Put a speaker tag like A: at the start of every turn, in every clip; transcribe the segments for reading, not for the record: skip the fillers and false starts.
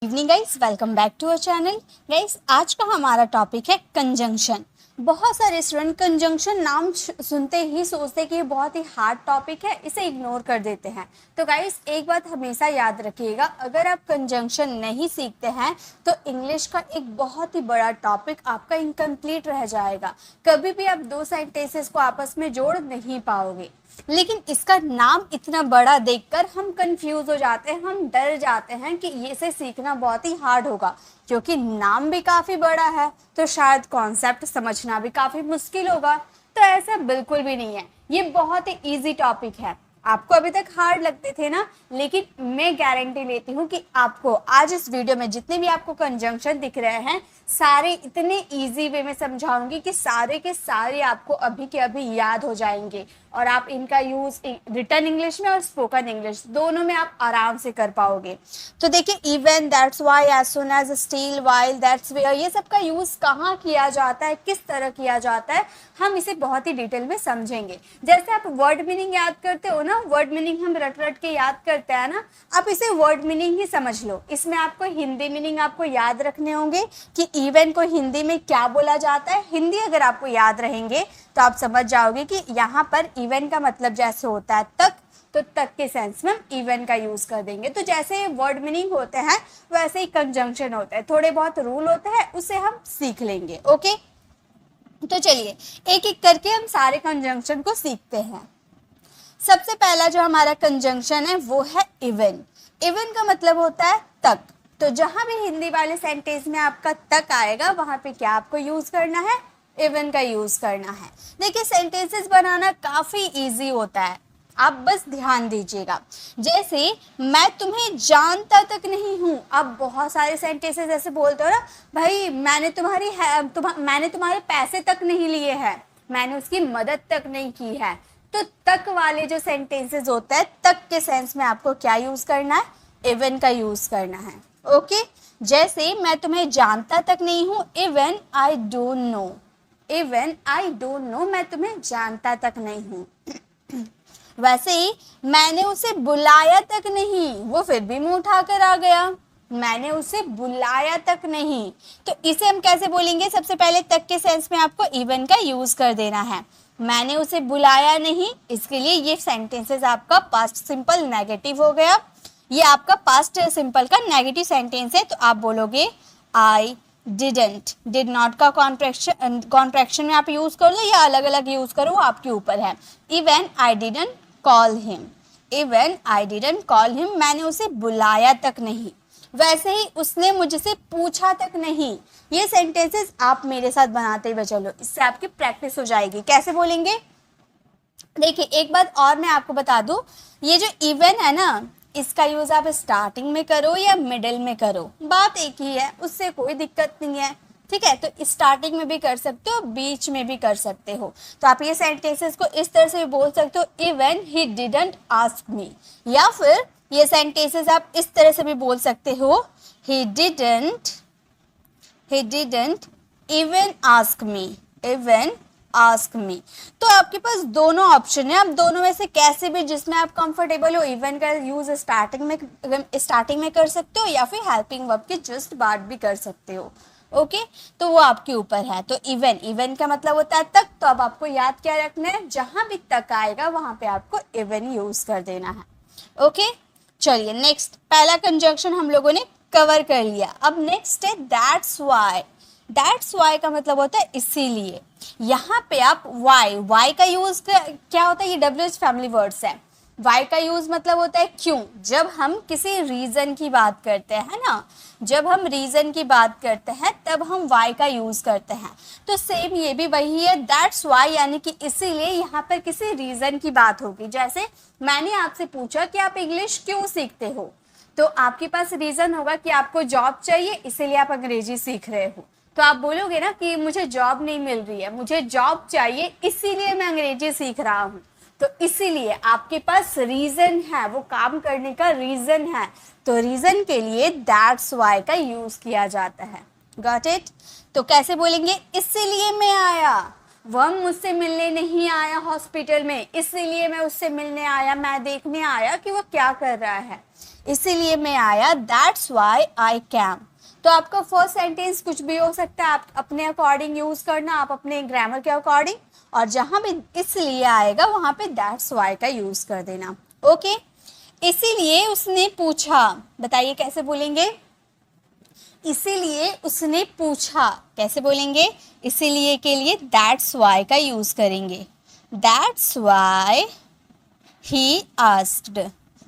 A: Evening guys, welcome back to our channel. Guys, आज का हमारा टॉपिक है कंजंक्शन। बहुत सारे स्टूडेंट कंजंक्शन नाम सुनते ही सोचते हैं कि ये बहुत ही हार्ड टॉपिक है, इसे इग्नोर कर देते हैं। तो गाइस, एक बात हमेशा याद रखिएगा, अगर आप कंजंक्शन नहीं सीखते हैं तो इंग्लिश का एक बहुत ही बड़ा टॉपिक आपका इनकम्प्लीट रह जाएगा। कभी भी आप दो सेंटेंसेस को आपस में जोड़ नहीं पाओगे। लेकिन इसका नाम इतना बड़ा देखकर हम कंफ्यूज हो जाते हैं, हम डर जाते हैं कि इसे सीखना बहुत ही हार्ड होगा, क्योंकि नाम भी काफ़ी बड़ा है तो शायद कॉन्सेप्ट समझना भी काफ़ी मुश्किल होगा। तो ऐसा बिल्कुल भी नहीं है, ये बहुत ही इजी टॉपिक है। आपको अभी तक हार्ड लगते थे ना, लेकिन मैं गारंटी लेती हूँ कि आपको आज इस वीडियो में जितने भी आपको कंजंक्शन दिख रहे हैं, सारे इतने इजी वे में समझाऊंगी कि सारे के सारे आपको अभी के अभी याद हो जाएंगे और आप इनका यूज रिटन इंग्लिश में और स्पोकन इंग्लिश दोनों में आप आराम से कर पाओगे। तो देखिए, even, that's why, as soon as, still, while, that's where, ये सब का यूज कहाँ किया जाता है, किस तरह किया जाता है, हम इसे बहुत ही डिटेल में समझेंगे। जैसे आप वर्ड मीनिंग याद करते हो ना, वर्ड मीनिंग हम रट रट के याद करते हैं ना, आप इसे वर्ड मीनिंग ही समझ लो। इसमें आपको हिंदी मीनिंग आपको याद रखने होंगे कि इवन को हिंदी में क्या बोला जाता है। हिंदी अगर आपको याद रहेंगे तो आप समझ जाओगे कि यहाँ पर इवन का मतलब जैसे होता है तक, तो तक के सेंस में हम इवन का यूज कर देंगे। तो जैसे वर्ड मीनिंग होते हैं वैसे ही कंजंक्शन होता है, थोड़े बहुत रूल होते हैं, उसे हम सीख लेंगे। ओके, तो चलिए एक एक करके हम सारे कंजंक्शन को सीखते हैं। सबसे पहला जो हमारा कंजंक्शन है वो है इवन। इवन का मतलब होता है तक। तो जहां भी हिंदी वाले सेंटेंस में आपका तक आएगा वहां पे क्या आपको यूज करना है, इवन का यूज करना है। देखिए, सेंटेंसेस बनाना काफी इजी होता है, आप बस ध्यान दीजिएगा। जैसे मैं तुम्हें जानता तक नहीं हूँ, आप बहुत सारे सेंटेंसेस ऐसे बोलते हो ना, भाई मैंने मैंने तुम्हारे पैसे तक नहीं लिए हैं, मैंने उसकी मदद तक नहीं की है। तो तक वाले जो सेंटेंसेस होते हैं, तक के सेंस में आपको क्या यूज करना है, इवन का यूज करना है। ओके, जैसे मैं तुम्हें जानता तक नहीं हूँ, even I don't know, even I don't know, मैं तुम्हें जानता तक नहीं हूँ। वैसे ही मैंने उसे बुलाया तक नहीं, वो फिर भी मुंह उठाकर आ गया, मैंने उसे बुलाया तक नहीं। तो इसे हम कैसे बोलेंगे, सबसे पहले तक के सेंस में आपको इवन का यूज कर देना है। मैंने उसे बुलाया नहीं, इसके लिए ये सेंटेंसेस आपका पास्ट सिंपल नेगेटिव हो गया। ये आपका पास्ट सिंपल का नेगेटिव सेंटेंस है, तो आप बोलोगे आई डिडंट। डिड नॉट का कॉन्ट्रैक्शन में आप यूज कर लो या अलग अलग यूज करो, आपके ऊपर है। Even I didn't call him, even I didn't call him, मैंने उसे बुलाया तक नहीं। वैसे ही उसने मुझसे पूछा तक नहीं। ये सेंटेंसेस आप मेरे साथ बनाते हुए चलो, इससे आपकी प्रैक्टिस हो जाएगी। कैसे बोलेंगे, देखिए एक बात और मैं आपको बता दूं, ये जो इवन है ना, इसका यूज आप स्टार्टिंग में करो या मिडिल में करो, बात एक ही है, उससे कोई दिक्कत नहीं है। ठीक है, तो स्टार्टिंग में भी कर सकते हो, बीच में भी कर सकते हो। तो आप ये सेंटेंसेस को इस तरह से भी बोल सकते हो, even he didn't ask me, या फिर ये सेंटेंसेस आप इस तरह से भी बोल सकते हो, he didn't even ask me, even ask me। तो आपके पास दोनों ऑप्शन है, आप दोनों में से कैसे भी, जिसमें आप कंफर्टेबल हो, इवन का यूज स्टार्टिंग में कर सकते हो या फिर हेल्पिंग वर्ब के जस्ट बाद भी कर सकते हो। ओके, तो वो आपके ऊपर है। तो इवन का मतलब होता है तक, तो अब आपको याद क्या रखना है, जहां भी तक आएगा वहां पे आपको इवन यूज कर देना है। ओके, चलिए नेक्स्ट, पहला कंजंक्शन हम लोगों ने कवर कर लिया। अब नेक्स्ट है दैट्स वाई। दैट्स वाई का मतलब होता है इसीलिए। यहाँ पे आप वाई का यूज क्या होता है, ये WH फैमिली वर्ड्स है। वाई का यूज मतलब होता है क्यों। जब हम किसी रीजन की बात करते हैं ना, जब हम रीजन की बात करते हैं तब हम वाई का यूज करते हैं। तो सेम ये भी वही है, दैट्स वाई यानी कि इसीलिए, यहाँ पर किसी रीजन की बात होगी। जैसे मैंने आपसे पूछा कि आप इंग्लिश क्यों सीखते हो, तो आपके पास रीजन होगा कि आपको जॉब चाहिए, इसीलिए आप अंग्रेजी सीख रहे हो। तो आप बोलोगे ना कि मुझे जॉब नहीं मिल रही है, मुझे जॉब चाहिए इसीलिए मैं अंग्रेजी सीख रहा हूँ। तो इसीलिए आपके पास रीजन है, वो काम करने का रीजन है, तो रीजन के लिए दैट्स वाई का यूज किया जाता है। Got it. तो कैसे बोलेंगे, इसीलिए मैं आया, वह मुझसे मिलने नहीं आया हॉस्पिटल में, इसीलिए मैं उससे मिलने आया, मैं देखने आया कि वो क्या कर रहा है। इसीलिए मैं आया, दैट्स वाई आई कैम। तो आपका फर्स्ट सेंटेंस कुछ भी हो सकता है, आप अपने अकॉर्डिंग यूज करना, आप अपने ग्रामर के अकॉर्डिंग, और जहां भी इसलिए आएगा वहां पे दैट्स वाई का यूज कर देना। ओके, इसीलिए उसने पूछा, बताइए कैसे बोलेंगे? इसीलिए उसने पूछा, कैसे बोलेंगे? इसीलिए के लिए दैट्स वाई का यूज करेंगे। That's why he asked,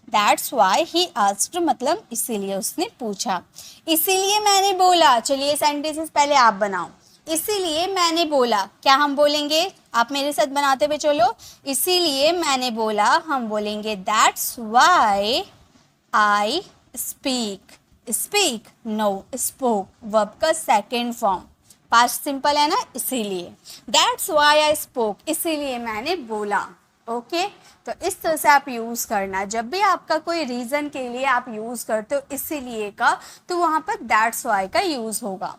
A: that's why he asked मतलब इसीलिए उसने पूछा। इसीलिए मैंने बोला, चलिए सेंटेंसेस पहले आप बनाओ। इसीलिए मैंने बोला, क्या हम बोलेंगे? आप मेरे साथ बनाते हुए चलो। इसीलिए मैंने बोला, हम बोलेंगे that's why I speak. Speak no, spoke verb का सेकेंड फॉर्म, पास्ट सिंपल है ना, इसीलिए। दैट्स वाई आई स्पोक, इसीलिए मैंने बोला। ओके, तो इस तरह से आप यूज करना, जब भी आपका कोई रीजन के लिए आप यूज करते हो इसीलिए का, तो वहां पर दैट्स वाई का यूज होगा।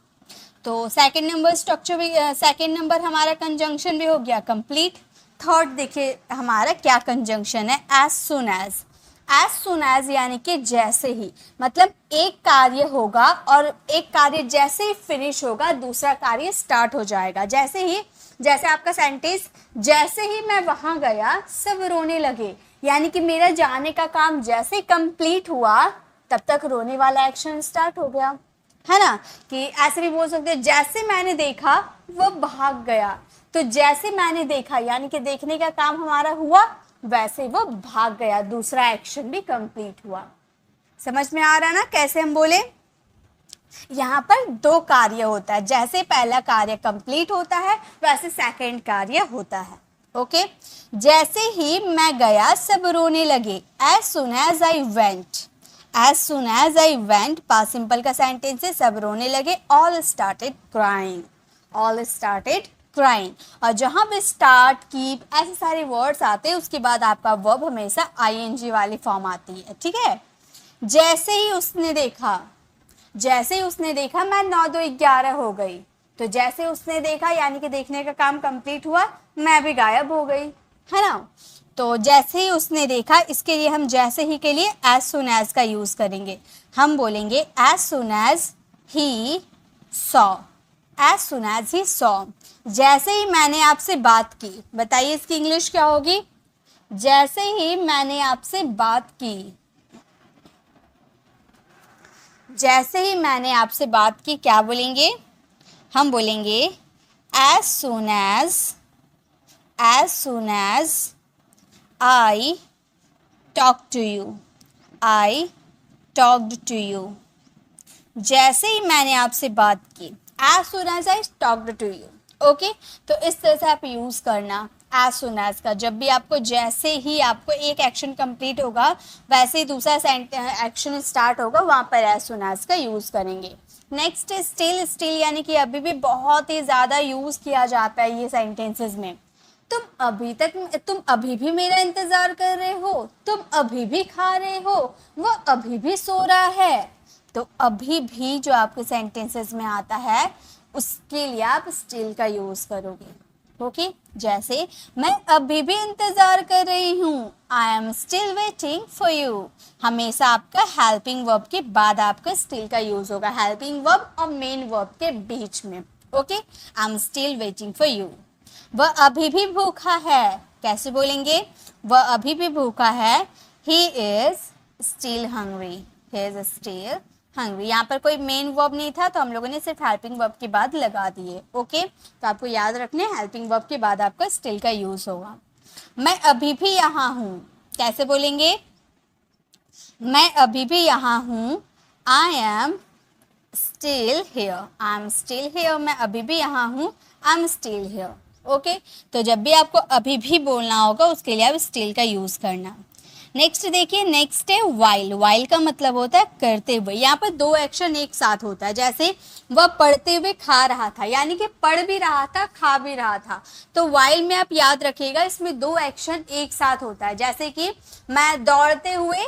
A: तो सेकंड नंबर स्ट्रक्चर भी, सेकंड नंबर हमारा कंजंक्शन भी हो गया कंप्लीट। थर्ड देखिए हमारा क्या कंजंक्शन है, as soon as. As soon as यानी कि जैसे ही, मतलब एक कार्य होगा और एक कार्य जैसे ही फिनिश होगा दूसरा कार्य स्टार्ट हो जाएगा। जैसे ही, जैसे आपका सेंटेंस, जैसे ही मैं वहां गया सब रोने लगे, यानी कि मेरा जाने का काम जैसे कंप्लीट हुआ तब तक रोने वाला एक्शन स्टार्ट हो गया, है ना। कि ऐसे भी बोल सकते हैं, जैसे मैंने देखा वो भाग गया। तो जैसे मैंने देखा यानी कि देखने का काम हमारा हुआ, वैसे वो भाग गया, दूसरा एक्शन भी कंप्लीट हुआ। समझ में आ रहा ना कैसे हम बोले? यहाँ पर दो कार्य होता है, जैसे पहला कार्य कंप्लीट होता है वैसे सेकंड कार्य होता है। ओके, जैसे ही मैं गया सब रोने लगे। As soon as I went, as soon as I went past simple का सेंटेंस है, सब रोने लगे। All started crying, all started crying. और जहां भी स्टार्ट, कीप ऐसे सारे वर्ड्स आते हैं उसके बाद आपका वर्ब हमेशा आईएनजी वाली फॉर्म आती है, ठीक है। जैसे ही उसने देखा, जैसे ही उसने देखा मैं 9 2 11 हो गई। तो जैसे उसने देखा यानी कि देखने का काम कंप्लीट हुआ, मैं भी गायब हो गई, है ना। तो जैसे ही उसने देखा, इसके लिए हम जैसे ही के लिए एज सुन एज का यूज करेंगे। हम बोलेंगे as soon as he saw, as soon as he saw. जैसे ही मैंने आपसे बात की, बताइए इसकी इंग्लिश क्या होगी? जैसे ही मैंने आपसे बात की, जैसे ही मैंने आपसे बात की क्या बोलेंगे? हम बोलेंगे as soon as I talk to you, I talked to you. जैसे ही मैंने आपसे बात की, as soon as I talked to you. Okay, तो इस तरह से आप यूज करना एज सुन एज का। जब भी आपको, जैसे ही आपको एक एक्शन कंप्लीट होगा वैसे ही दूसरा एक्शन स्टार्ट होगा, वहां पर एज सुन एज का यूज करेंगे। नेक्स्ट स्टिल, स्टिल यानी कि अभी भी बहुत ही ज्यादा यूज किया जाता है ये सेंटेंसेस में। तुम अभी भी मेरा इंतजार कर रहे हो, तुम अभी भी खा रहे हो, वो अभी भी सो रहा है। तो अभी भी जो आपके सेंटेंसेस में आता है उसके लिए आप स्टिल का यूज करोगे। ओके, जैसे मैं अभी भी इंतजार कर रही हूँ, I am still waiting for you. हमेशा आपका हेल्पिंग वर्ब के बाद आपका स्टिल का यूज होगा, हेल्पिंग वर्ब और मेन वर्ब के बीच में। Okay, I am still waiting for you. वह अभी भी भूखा है, कैसे बोलेंगे? वह अभी भी भूखा है, he is still hungry, he is still hungry. यहाँ पर कोई मेन वर्ब नहीं था तो हम लोगों ने सिर्फ हेल्पिंग वर्ब के बाद लगा दिए। ओके, तो आपको याद रखने हेल्पिंग वर्ब के बाद आपका स्टिल का यूज होगा। मैं अभी भी यहाँ हूँ, कैसे बोलेंगे? मैं अभी भी यहाँ हूँ, I am still here, I am still here. मैं अभी भी यहाँ हूँ, I am still here. Okay, तो जब भी आपको अभी भी बोलना होगा उसके लिए आप स्टिल का यूज करना। नेक्स्ट देखिए, नेक्स्ट है वाइल। वाइल का मतलब होता है करते हुए। यहाँ पर दो एक्शन एक साथ होता है, जैसे वह पढ़ते हुए खा रहा था, यानी कि पढ़ भी रहा था खा भी रहा था। तो वाइल में आप याद रखिएगा इसमें दो एक्शन एक साथ होता है। जैसे कि मैं दौड़ते हुए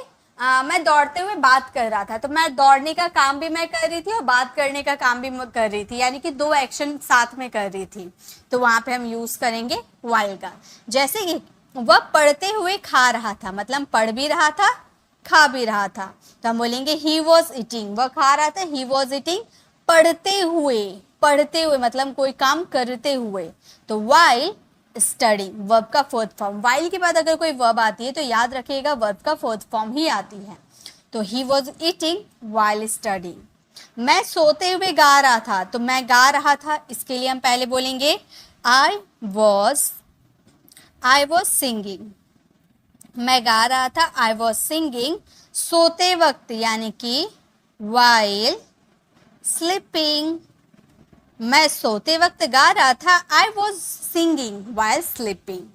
A: बात कर रहा था, तो मैं दौड़ने का काम भी मैं कर रही थी और बात करने का काम भी मैं कर रही थी, यानी कि दो एक्शन साथ में कर रही थी। तो वहां पे हम यूज करेंगे वाइल का। जैसे कि वह पढ़ते हुए खा रहा था, मतलब पढ़ भी रहा था खा भी रहा था, तो हम बोलेंगे ही वॉज ईटिंग, वह खा रहा था, ही वॉज ईटिंग। पढ़ते हुए, पढ़ते हुए मतलब कोई काम करते हुए, तो वाइल स्टडिंग, वर्ब का फोर्थ फॉर्म। वाइल के बाद अगर कोई वर्ब आती है तो याद रखिएगा वर्ब का फोर्थ फॉर्म ही आती है। तो he was eating while studying. मैं सोते हुए गा रहा था, तो मैं गा रहा था, इसके लिए हम पहले बोलेंगे आई वॉज सिंगिंग। मैं गा रहा था, आई वॉज सिंगिंग, सोते वक्त यानी कि वाइल स्लीपिंग। मैं सोते वक्त गा रहा था, I was singing while sleeping.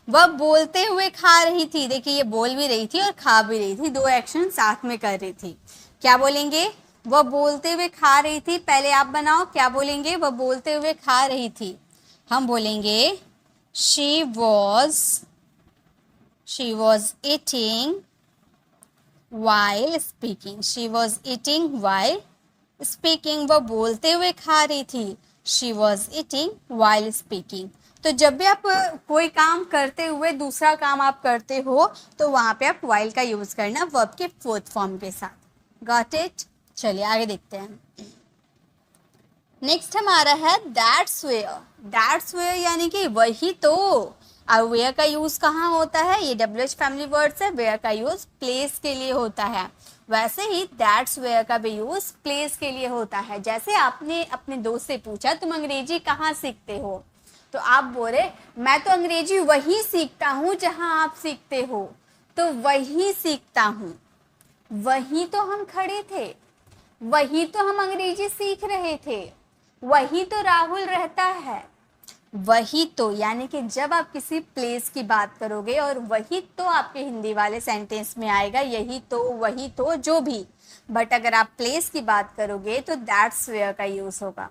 A: वह बोलते हुए खा रही थी, देखिए ये बोल भी रही थी और खा भी रही थी, दो एक्शन साथ में कर रही थी। क्या बोलेंगे? वह बोलते हुए खा रही थी। पहले आप बनाओ, क्या बोलेंगे? वह बोलते हुए खा रही थी। हम बोलेंगे she was eating while speaking. She was eating while speaking. वह बोलते हुए खा रही थी। She was eating while speaking. तो जब भी आप कोई काम करते हुए दूसरा काम आप करते हो तो वहां पे आप while का यूज करना वर्ब के फोर्थ फॉर्म के साथ। Got it? चलिए आगे देखते हैं। नेक्स्ट हमारा है दैट्स वेयर। दैट्स वेयर यानी कि वही तो। और वेयर का यूज कहाँ होता है? ये WH फैमिली वर्ड्स है। वेयर का यूज प्लेस के लिए होता है, वैसे ही दैट्स वेयर का भी यूज प्लेस के लिए होता है। जैसे आपने अपने दोस्त से पूछा तुम अंग्रेजी कहाँ सीखते हो, तो आप बोले मैं तो अंग्रेजी वही सीखता हूँ जहाँ आप सीखते हो। तो वही सीखता हूँ, वही तो हम खड़े थे, वही तो हम अंग्रेजी सीख रहे थे, वही तो राहुल रहता है। वही तो यानी कि जब आप किसी प्लेस की बात करोगे और वही तो आपके हिंदी वाले सेंटेंस में आएगा, यही तो, वही तो, जो भी। बट अगर आप प्लेस की बात करोगे तो दैट्स वेयर का यूज होगा।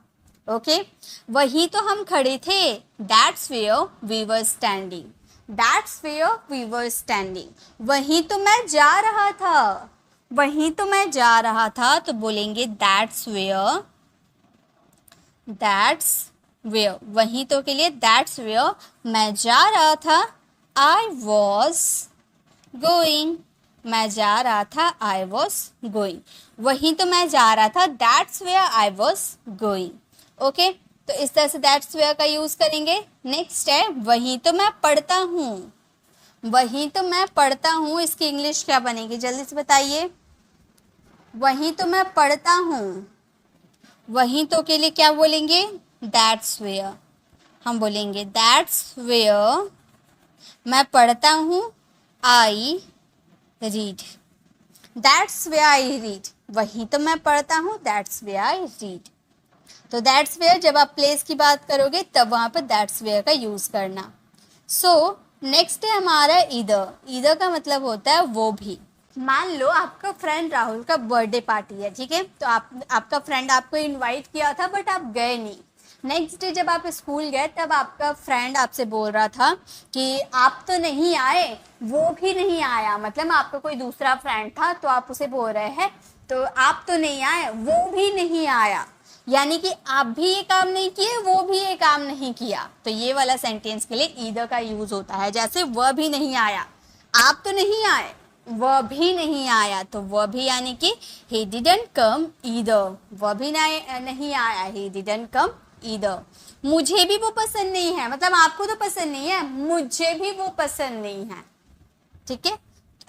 A: ओके, वही तो हम खड़े थे, that's where we were standing. That's where we were standing. वही तो मैं जा रहा था, वही तो मैं जा रहा था, तो बोलेंगे दैट्स वेयर वहीं तो के लिए दैट्स वेयर मैं जा रहा था, आई वॉज गोइंग। मैं जा रहा था, आई वॉज गोइंग। वहीं तो मैं जा रहा था, that's where I was going. Okay, तो इस तरह से दैट्स वेयर का यूज करेंगे। नेक्स्ट है वहीं तो मैं पढ़ता हूँ। वहीं तो मैं पढ़ता हूँ, इसकी इंग्लिश क्या बनेगी जल्दी से बताइए। वहीं तो मैं पढ़ता हूँ, वहीं तो के लिए क्या बोलेंगे? That's where. हम बोलेंगे दैट्स वेयर मैं पढ़ता हूँ, I read. That's where I read. वहीं तो मैं पढ़ता हूँ, दैट्स वेयर आई रीड। तो दैट्स वेयर जब आप प्लेस की बात करोगे तब वहाँ पर दैट्स वेयर का यूज करना। सो नेक्स्ट है हमारा ईदर। ईदर का मतलब होता है वो भी। मान लो आपका फ्रेंड राहुल का बर्थडे पार्टी है, ठीक है, तो आपका फ्रेंड आपको इनवाइट किया था बट आप गए नहीं। नेक्स्ट डे जब आप स्कूल गए तब आपका फ्रेंड आपसे बोल रहा था कि आप तो नहीं आए, वो भी नहीं आया। मतलब आपका कोई दूसरा फ्रेंड था तो आप उसे बोल रहे हैं तो आप तो नहीं आए, वो भी नहीं आया, यानी कि आप भी ये काम नहीं किए, वो भी ये काम नहीं किया। तो ये वाला सेंटेंस के लिए ईदर का यूज होता है। जैसे वह भी नहीं आया, आप तो नहीं आए, वह भी नहीं आया, तो वह भी यानी कि he didn't come either। वह भी नहीं आया, he didn't come either। मुझे भी वो पसंद नहीं है, मतलब आपको तो पसंद नहीं है, मुझे भी वो पसंद नहीं है। ठीक है,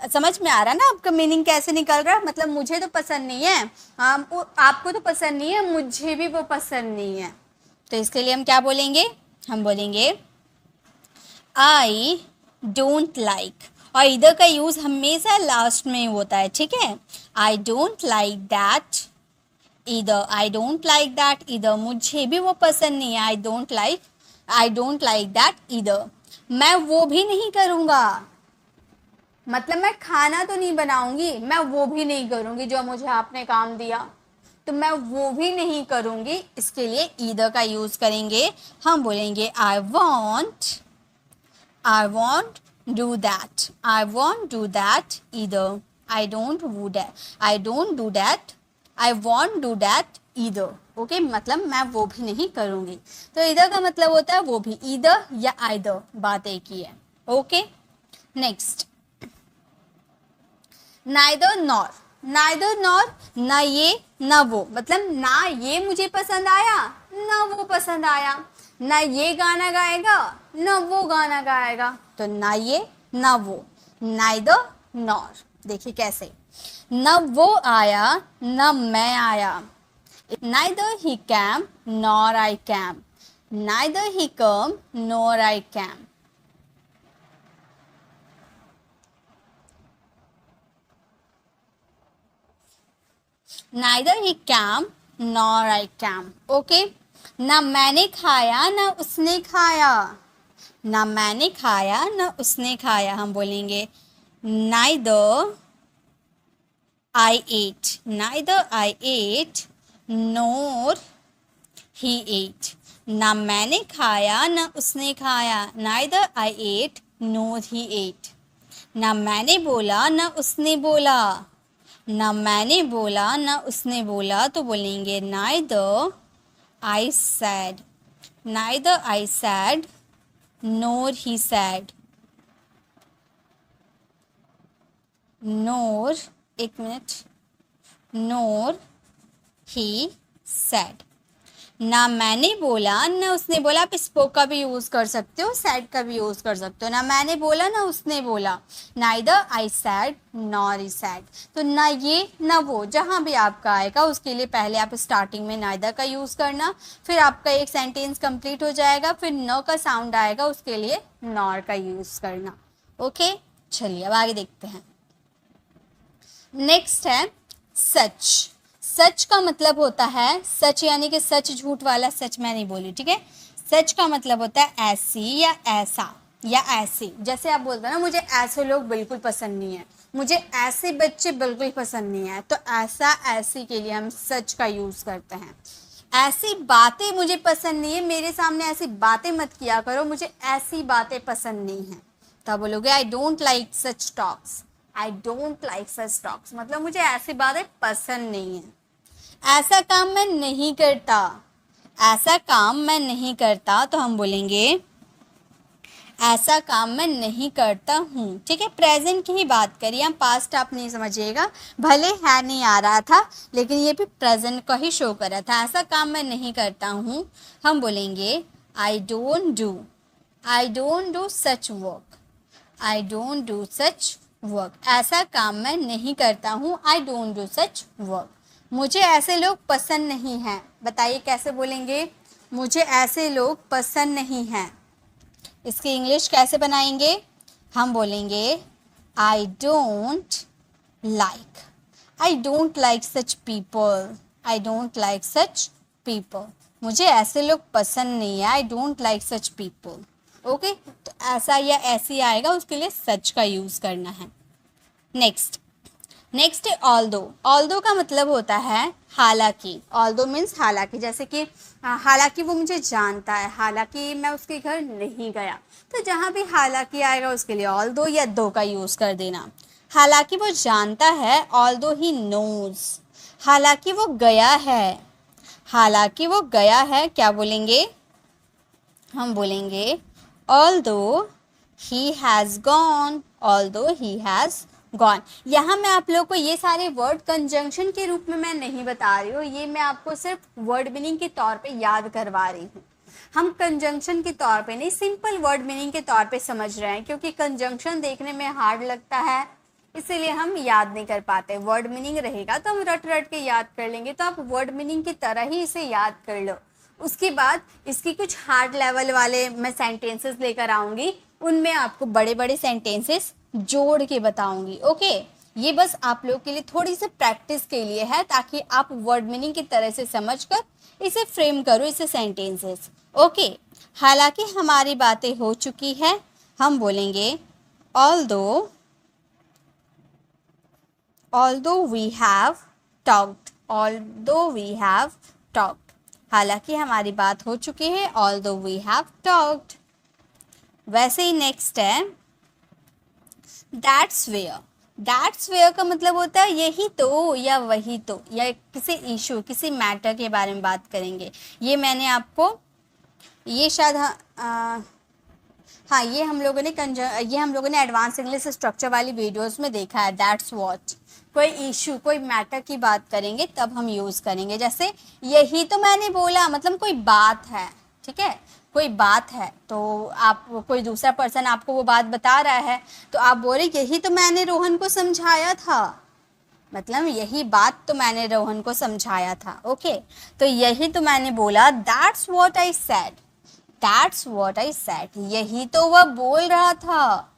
A: समझ में आ रहा है ना आपका मीनिंग कैसे निकल रहा है? मतलब मुझे तो पसंद नहीं है, आपको तो पसंद नहीं है, मुझे भी वो पसंद नहीं है। तो इसके लिए हम क्या बोलेंगे? हम बोलेंगे आई डोंट लाइक। और इधर का यूज हमेशा लास्ट में होता है, ठीक है। आई डोंट लाइक दैट इधर, आई डोंट लाइक दैट इधर, मुझे भी वो पसंद नहीं है, आई डोंट लाइक दैट इधर। मैं वो भी नहीं करूँगा, मतलब मैं खाना तो नहीं बनाऊंगी, मैं वो भी नहीं करूँगी जो मुझे आपने काम दिया, तो मैं वो भी नहीं करूँगी। इसके लिए ईदर का यूज़ करेंगे। हम बोलेंगे I want do that, I won't do that either, I don't do that, I won't do that either। Okay, मतलब मैं वो भी नहीं करूँगी। तो इधर का मतलब होता है वो भी, ईदर या आइदर, बात एक ही है। Okay, next neither nor, neither nor, ना ये ना वो, मतलब ना ये मुझे पसंद आया ना वो पसंद आया, ना ये गाना गाएगा ना वो गाना गाएगा, तो ना ये ना वो, नाइदर नॉर। देखिए कैसे, ना वो आया ना मैं आया, neither he cam nor I came, neither he come nor I came. Neither he came nor I came. Okay. ना मैंने खाया ना उसने खाया, ना मैंने खाया ना उसने खाया, हम बोलेंगे neither I ate, neither I ate nor he ate। ना मैंने खाया ना उसने खाया, neither I ate nor he ate। ना मैंने बोला ना उसने बोला, ना मैंने बोला ना उसने बोला, तो बोलेंगे neither I said, neither I said nor he said, nor, एक मिनट, nor he said। ना मैंने बोला ना उसने बोला, आप स्पोक का भी यूज कर सकते हो, सैड का भी यूज कर सकते हो। ना मैंने बोला ना उसने बोला, neither I sad nor he sad. तो ना ये ना वो, जहां भी आपका आएगा उसके लिए पहले आप स्टार्टिंग में नाइदर का यूज करना, फिर आपका एक सेंटेंस कंप्लीट हो जाएगा, फिर न का साउंड आएगा उसके लिए नॉर का यूज करना। ओके, चलिए अब आगे देखते हैं। नेक्स्ट है सच। सच का मतलब होता है, सच यानी कि सच झूठ वाला सच मैं नहीं बोली, ठीक है। सच का मतलब होता है ऐसी या ऐसा या ऐसे। जैसे आप बोलते हैं ना, मुझे ऐसे लोग बिल्कुल पसंद नहीं है, मुझे ऐसे बच्चे बिल्कुल पसंद नहीं है, तो ऐसा ऐसी के लिए हम सच का यूज करते हैं। ऐसी बातें मुझे पसंद नहीं है, मेरे सामने ऐसी बातें मत किया करो, मुझे ऐसी बातें पसंद नहीं है, तब बोलोगे I don't like such talks, I don't like such talks, मतलब मुझे ऐसी बातें पसंद नहीं है। ऐसा काम मैं नहीं करता, ऐसा काम मैं नहीं करता, तो हम बोलेंगे ऐसा काम मैं नहीं करता हूँ, ठीक है। प्रेजेंट की ही बात करिए, हम पास्ट आप नहीं समझिएगा, भले है नहीं आ रहा था लेकिन ये भी प्रेजेंट का ही शो कर रहा था। ऐसा काम मैं नहीं करता हूँ, हम बोलेंगे I don't do, I don't do such work, I don't do such work. ऐसा काम मैं नहीं करता हूँ, I don't do such work. मुझे ऐसे लोग पसंद नहीं हैं, बताइए कैसे बोलेंगे, मुझे ऐसे लोग पसंद नहीं हैं। इसकी इंग्लिश कैसे बनाएंगे, हम बोलेंगे I don't like, I don't like such people, I don't like such people. मुझे ऐसे लोग पसंद नहीं है, I don't like such people. Okay, तो ऐसा या ऐसी आएगा, उसके लिए सच का यूज करना है। नेक्स्ट है ऑल्दो। ऑल्दो का मतलब होता है हालांकि। ऑल्दो मीन्स हालांकि, जैसे कि हालांकि वो मुझे जानता है, हालांकि मैं उसके घर नहीं गया, तो जहाँ भी हालांकि आएगा उसके लिए ऑल्दो या दो का यूज कर देना। हालांकि वो जानता है, ऑल्दो ही नोज। हालांकि वो गया है, हालांकि वो गया है, क्या बोलेंगे, हम बोलेंगे although he has gone, although he has gone. यहाँ मैं आप लोगों को ये सारे वर्ड कंजंक्शन के रूप में मैं नहीं बता रही हूँ, ये मैं आपको सिर्फ वर्ड मीनिंग के तौर पे याद करवा रही हूँ। हम कंजंक्शन के तौर पे नहीं, सिंपल वर्ड मीनिंग के तौर पे समझ रहे हैं, क्योंकि कंजंक्शन देखने में हार्ड लगता है, इसीलिए हम याद नहीं कर पाते। वर्ड मीनिंग रहेगा तो हम रट रट के याद कर लेंगे, तो आप वर्ड मीनिंग की तरह ही इसे याद कर लो। उसके बाद इसकी कुछ हार्ड लेवल वाले मैं सेंटेंसेस लेकर आऊँगी, उनमें आपको बड़े बड़े सेंटेंसेस जोड़ के बताऊँगी। ओके, ये बस आप लोग के लिए थोड़ी सी प्रैक्टिस के लिए है, ताकि आप वर्ड मीनिंग की तरह से समझकर इसे फ्रेम करो, इसे सेंटेंसेस। ओके, हालांकि हमारी बातें हो चुकी है, हम बोलेंगे although we have talked, although we have talked। हालांकि हमारी बात हो चुकी है, although we have talked। वैसे ही नेक्स्ट है that's where। that's where का मतलब होता है यही तो या वही तो, या किसी इशू किसी मैटर के बारे में बात करेंगे। ये मैंने आपको, ये शायद हाँ, ये हम लोगों ने एडवांस इंग्लिश स्ट्रक्चर वाली वीडियोस में देखा है। That's what. कोई इशू, कोई मैटर की बात करेंगे तब हम यूज़ करेंगे। जैसे यही तो मैंने बोला, मतलब कोई बात है, ठीक है, कोई बात है, तो आप, कोई दूसरा पर्सन आपको वो बात बता रहा है, तो आप बोले यही तो मैंने रोहन को समझाया था, मतलब यही बात तो मैंने रोहन को समझाया था। ओके, तो यही तो मैंने बोला, that's what I said. That's what I said, यही तो वह बोल रहा था,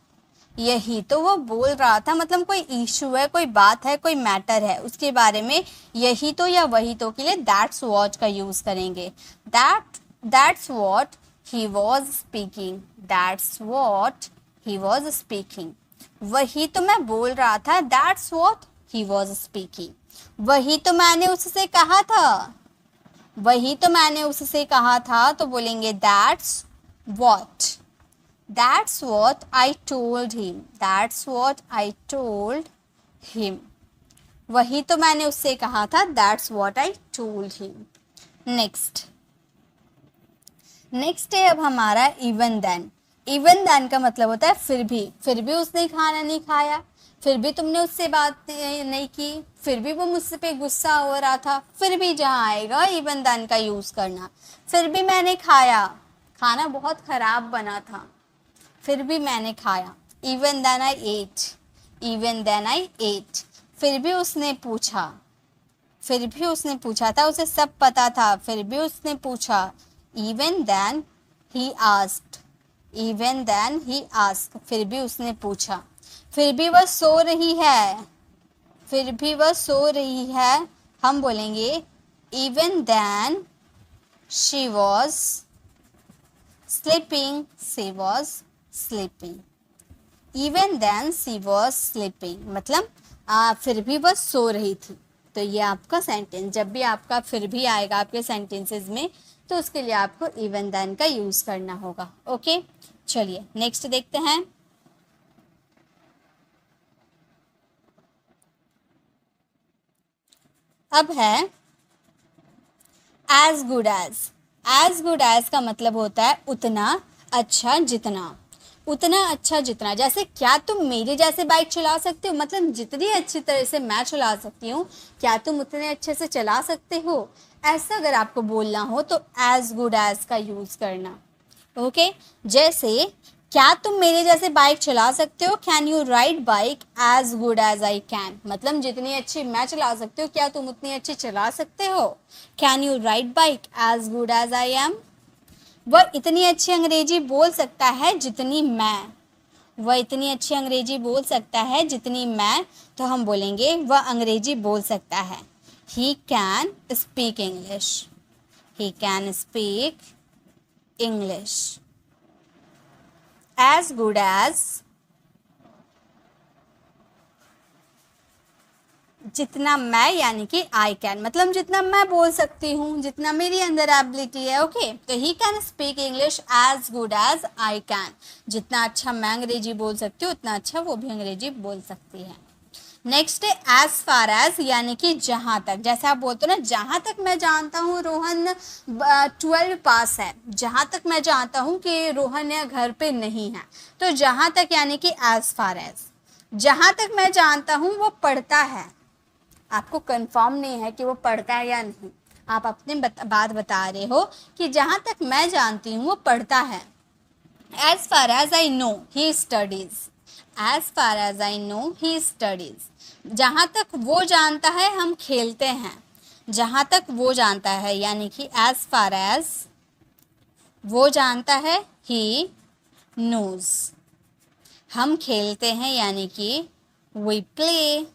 A: यही तो वो बोल रहा था, मतलब कोई इशू है, कोई बात है, कोई मैटर है, उसके बारे में यही तो या वही तो के लिए दैट्स व्हाट का यूज करेंगे। That's what he was speaking. That's what he was speaking, वही तो मैं बोल रहा था। That's what he was speaking, वही तो मैंने उससे कहा था, वही तो मैंने उससे कहा था, तो बोलेंगे that's what. That's what I told him. That's what I told him. वही तो मैंने उससे कहा था। That's what I told him. Next. Next है अब हमारा even then. Even then का मतलब होता है फिर भी उसने खाना नहीं खाया, फिर भी तुमने उससे बात नहीं की, फिर भी वो मुझसे पे गुस्सा हो रहा था, फिर भी जहाँ आएगा even then का यूज़ करना। फिर भी मैंने खाया, खाना बहुत ख़राब बना था, फिर भी मैंने खाया। Even then I ate. Even then I ate. फिर भी उसने पूछा, फिर भी उसने पूछा था, उसे सब पता था, फिर भी उसने पूछा। Even then he asked. Even then he asked. फिर भी उसने पूछा। फिर भी वह सो रही है, फिर भी वह सो रही है, हम बोलेंगे Even then she was sleeping. She was sleeping. Even then she was sleeping, मतलब फिर भी वह सो रही थी। तो ये आपका सेंटेंस, जब भी आपका फिर भी आएगा आपके सेंटेंसेस में, तो उसके लिए आपको even then का यूज़ करना होगा। ओके, चलिए नेक्स्ट देखते हैं। अब है as good as। as good as का मतलब होता है उतना अच्छा जितना, उतना अच्छा जितना। जैसे क्या तुम मेरे जैसे बाइक चला सकते हो, मतलब जितनी अच्छी तरह से मैं चला सकती हूँ, क्या तुम उतने अच्छे से चला सकते हो, ऐसा अगर आपको बोलना हो तो as good as का यूज़ करना। ओके, जैसे क्या तुम मेरे जैसे बाइक चला सकते हो, can you ride bike as good as I can, मतलब जितनी अच्छी मैं चला सकती हूँ क्या तुम उतनी अच्छी चला सकते हो। Can you ride bike as good as I am, वह इतनी अच्छी अंग्रेजी बोल सकता है जितनी मैं, वह इतनी अच्छी अंग्रेजी बोल सकता है जितनी मैं, तो हम बोलेंगे वह अंग्रेजी बोल सकता है। He can speak English, he can speak English. As good as, जितना मैं यानी कि आई कैन, मतलब जितना मैं बोल सकती हूँ, जितना मेरी अंदर एबिलिटी है। ओके, तो he can speak English as good as I can, जितना अच्छा मैं अंग्रेजी बोल सकती हूँ उतना अच्छा वो भी अंग्रेजी बोल सकती है। नेक्स्ट है एज फार एज, यानी कि जहाँ तक। जैसे आप बोलते हो ना, जहाँ तक मैं जानता हूँ रोहन 12 पास है, जहाँ तक मैं जानता हूँ कि रोहन या घर पे नहीं है, तो जहाँ तक यानी कि एज फार एज। जहाँ तक मैं जानता हूँ वो पढ़ता है, आपको कंफर्म नहीं है कि वो पढ़ता है या नहीं, आप अपनी बात बता रहे हो कि जहाँ तक मैं जानती हूँ वो पढ़ता है। As far as I know he studies, as far as I know he studies. जहाँ तक वो जानता है हम खेलते हैं, जहाँ तक वो जानता है यानी कि एज फार एज वो जानता है, ही नोज। हम खेलते हैं यानी कि वी प्ले।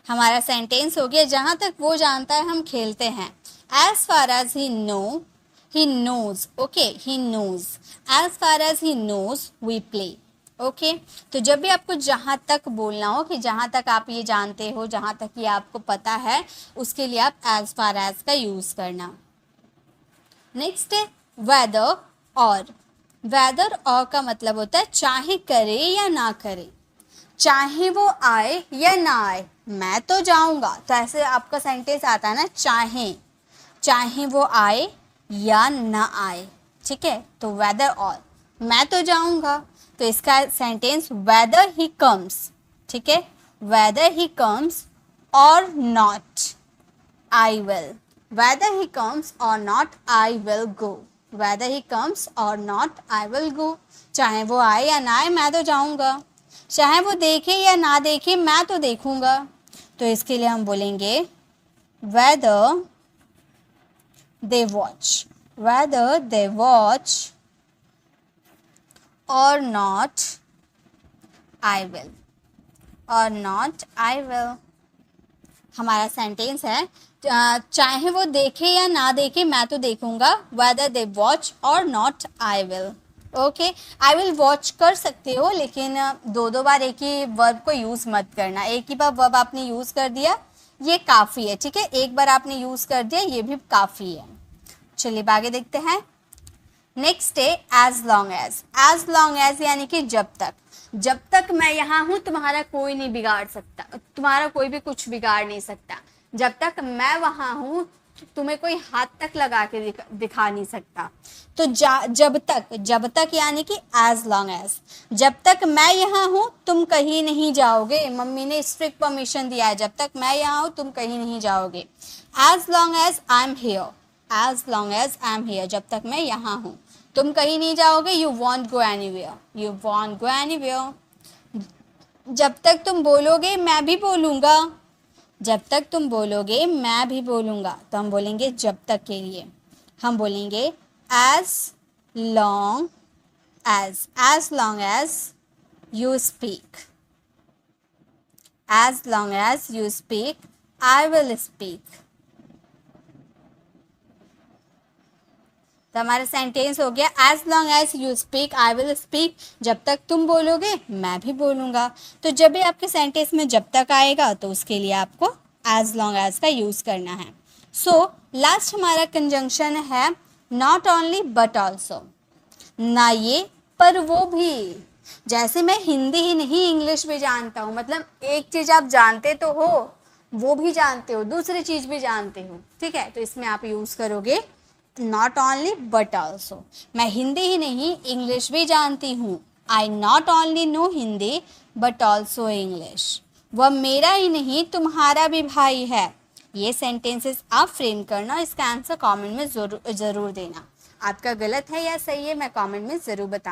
A: हमारा सेंटेंस हो गया, जहाँ तक वो जानता है हम खेलते हैं। As far as he know, he knows. Okay, he knows. As far as he knows we play. Okay, तो जब भी आपको जहाँ तक बोलना हो कि जहाँ तक आप ये जानते हो, जहाँ तक ये आपको पता है, उसके लिए आप एज फार एज का यूज़ करना। नेक्स्ट है वेदर और। वेदर और का मतलब होता है चाहे करे या ना करे, चाहे वो आए या ना आए मैं तो जाऊंगा। तो ऐसे आपका सेंटेंस आता है ना, चाहे, चाहे वो आए या ना आए, ठीक है। तो वेदर और मैं तो जाऊंगा, तो इसका सेंटेंस वेदर ही कम्स, ठीक है, whether he comes or not I will, whether he comes or not I will go, whether he comes or not I will go, चाहे वो आए या ना आए मैं तो जाऊंगा, चाहे वो देखे या ना देखे मैं तो देखूंगा। तो इसके लिए हम बोलेंगे whether they watch, whether they watch or not I will, or not I will। हमारा सेंटेंस है चाहे वो देखे या ना देखे मैं तो देखूंगा, whether they watch or not I will। Okay, I will watch कर सकते हो, लेकिन दो बार एक ही वर्ब को यूज़ मत करना। एक ही बार वर्ब आपने यूज़ कर दिया ये काफ़ी है, ठीक है, एक बार आपने यूज़ कर दिया ये भी काफ़ी है। चलिए आगे देखते हैं। नेक्स्ट है एज लॉन्ग एज यानी कि जब तक मैं यहाँ हूँ तुम्हारा कोई नहीं बिगाड़ सकता, तुम्हारा कोई भी कुछ बिगाड़ नहीं सकता। जब तक मैं वहाँ हूँ तुम्हें कोई हाथ तक लगा के दिखा नहीं सकता। तो जब तक यानी कि एज लॉन्ग एज, जब तक मैं यहाँ हूँ तुम कहीं नहीं जाओगे। मम्मी ने स्ट्रिक्ट परमिशन दिया है, जब तक मैं यहाँ हूँ तुम कहीं नहीं जाओगे। As long as I am here, as long as I am here, जब तक मैं यहाँ हूँ तुम कहीं नहीं जाओगे। You won't go anywhere, you won't go anywhere. जब तक तुम बोलोगे मैं भी बोलूँगा, जब तक तुम बोलोगे मैं भी बोलूँगा। तो हम बोलेंगे जब तक के लिए हम बोलेंगे as long as you speak, as long as you speak I will speak. तो हमारा सेंटेंस हो गया as long as you speak I will speak, जब तक तुम बोलोगे मैं भी बोलूँगा। तो जब भी आपके सेंटेंस में जब तक आएगा तो उसके लिए आपको एज लॉन्ग एज का यूज़ करना है। सो लास्ट हमारा कंजंक्शन है नॉट ओनली बट ऑल्सो, ना ये पर वो भी। जैसे मैं हिंदी ही नहीं इंग्लिश भी जानता हूँ, मतलब एक चीज़ आप जानते तो हो वो भी जानते हो, दूसरी चीज़ भी जानते हो, ठीक है। तो इसमें आप यूज़ करोगे नॉट ओनली बट ऑल्सो। मैं हिंदी ही नहीं इंग्लिश भी जानती हूँ, I not only know Hindi but also English. वह मेरा ही नहीं तुम्हारा भी भाई है। ये सेंटेंसेस आप फ्रेम करना, इसका आंसर कमेंट में ज़रूर देना। आपका गलत है या सही है मैं कमेंट में ज़रूर बताऊँ।